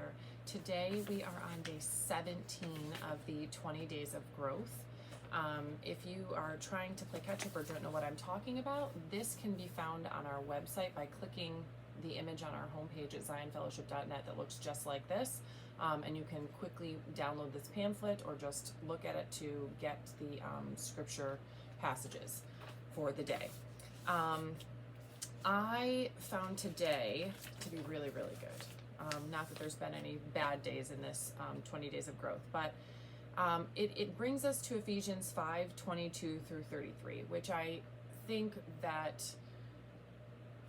here. Today we are on day 17 of the 20 days of growth. If you are trying to play catch up or don't know what I'm talking about, this can be found on our website by clicking the image on our homepage at zionfellowship.net that looks just like this. And you can quickly download this pamphlet or just look at it to get the scripture passages for the day. I found today to be really, really good. Not that there's been any bad days in this 20 days of growth, but it brings us to Ephesians 5:22 through 33, which I think that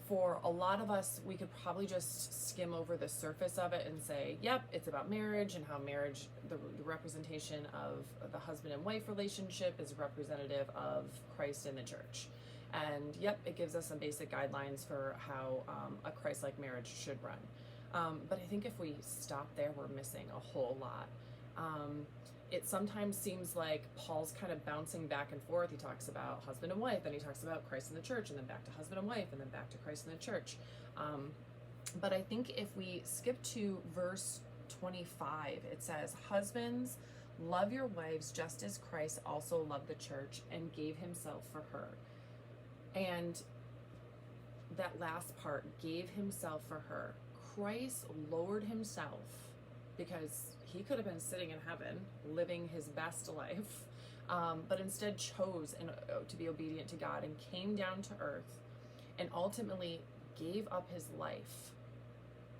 for a lot of us, we could probably just skim over the surface of it and say, yep, it's about marriage and how marriage, the representation of the husband and wife relationship is representative of Christ in the church. And yep, it gives us some basic guidelines for how a Christ-like marriage should run. But I think if we stop there, we're missing a whole lot. It sometimes seems like Paul's kind of bouncing back and forth. He talks about husband and wife, then he talks about Christ in the church, and then back to husband and wife, and then back to Christ in the church. But I think if we skip to verse 25, it says, "Husbands, love your wives just as Christ also loved the church and gave himself for her." And that last part, gave himself for her. Christ lowered himself because he could have been sitting in heaven living his best life, but instead chose to be obedient to God and came down to earth and ultimately gave up his life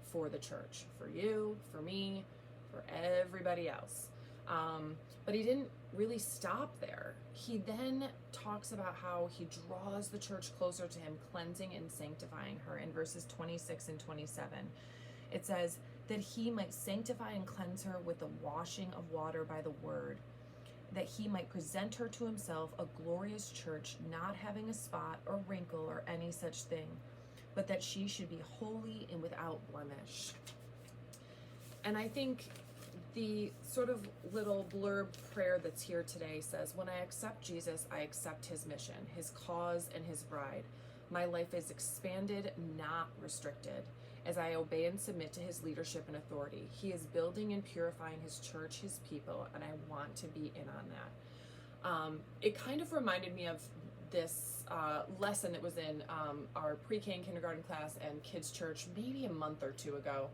for the church, for you, for me, for everybody else. But he didn't really stop there. He then talks about how he draws the church closer to him, cleansing and sanctifying her in verses 26 and 27. It says that he might sanctify and cleanse her with the washing of water by the word, that he might present her to himself a glorious church, not having a spot or wrinkle or any such thing, but that she should be holy and without blemish. And I think the sort of little blurb prayer that's here today says, when I accept Jesus, I accept his mission, his cause, and his bride. My life is expanded, not restricted, as I obey and submit to his leadership and authority. He is building and purifying his church, his people, and I want to be in on that. It kind of reminded me of this lesson that was in our pre-K and kindergarten class and kids church maybe a month or two ago.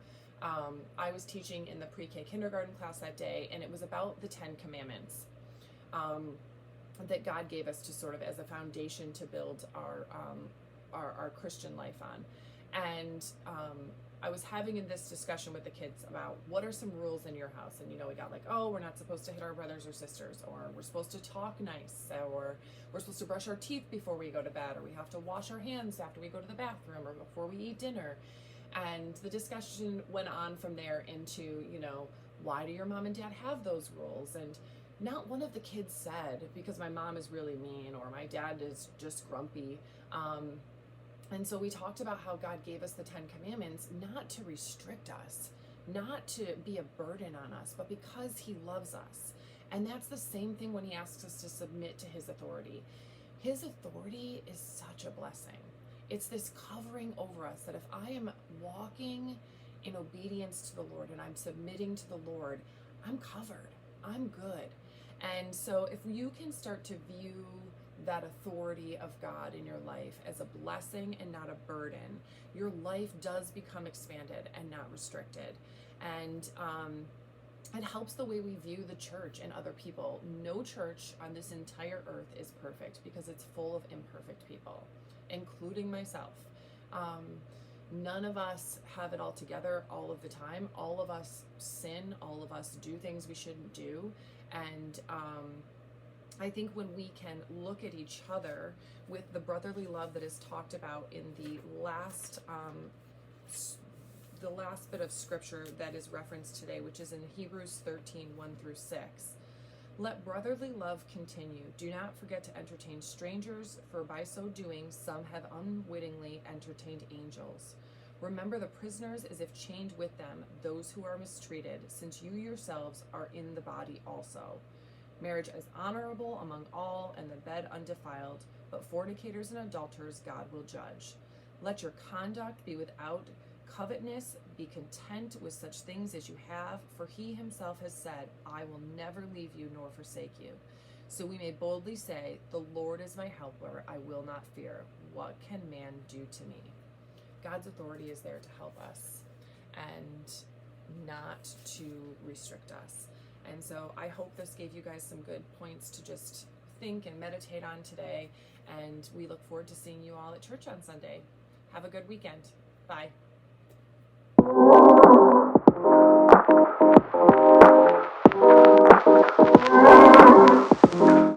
I was teaching in the pre-K kindergarten class that day, and it was about the 10 Commandments that God gave us to sort of as a foundation to build our Christian life on. And I was having this discussion with the kids about what are some rules in your house. And, we got like, oh, we're not supposed to hit our brothers or sisters, or we're supposed to talk nice, or we're supposed to brush our teeth before we go to bed, or we have to wash our hands after we go to the bathroom or before we eat dinner. And the discussion went on from there into, why do your mom and dad have those rules? And not one of the kids said, because my mom is really mean or my dad is just grumpy. And so we talked about how God gave us the 10 Commandments not to restrict us, not to be a burden on us, but because he loves us. And that's the same thing when he asks us to submit to his authority. His authority is such a blessing. It's this covering over us that if I am walking in obedience to the Lord and I'm submitting to the Lord, I'm covered. I'm good. And so if you can start to view that authority of God in your life as a blessing and not a burden, your life does become expanded and not restricted. And it helps the way we view the church and other people. No church on this entire earth is perfect because it's full of imperfect people, including myself. None of us have it all together all of the time. All of us sin. All of us do things we shouldn't do. And I think when we can look at each other with the brotherly love that is talked about in the last bit of scripture that is referenced today, which is in Hebrews 13, 1 through 6. Let brotherly love continue. Do not forget to entertain strangers, for by so doing, some have unwittingly entertained angels. Remember the prisoners as if chained with them, those who are mistreated, since you yourselves are in the body also. Marriage is honorable among all, and the bed undefiled, but fornicators and adulterers God will judge. Let your conduct be without covetousness, Be content with such things as you have, for he himself has said, I will never leave you nor forsake you. So we may boldly say, the Lord is my helper, I will not fear. What can man do to me? God's authority is there to help us and not to restrict us. And so I hope this gave you guys some good points to just think and meditate on today. And we look forward to seeing you all at church on Sunday. Have a good weekend. Bye.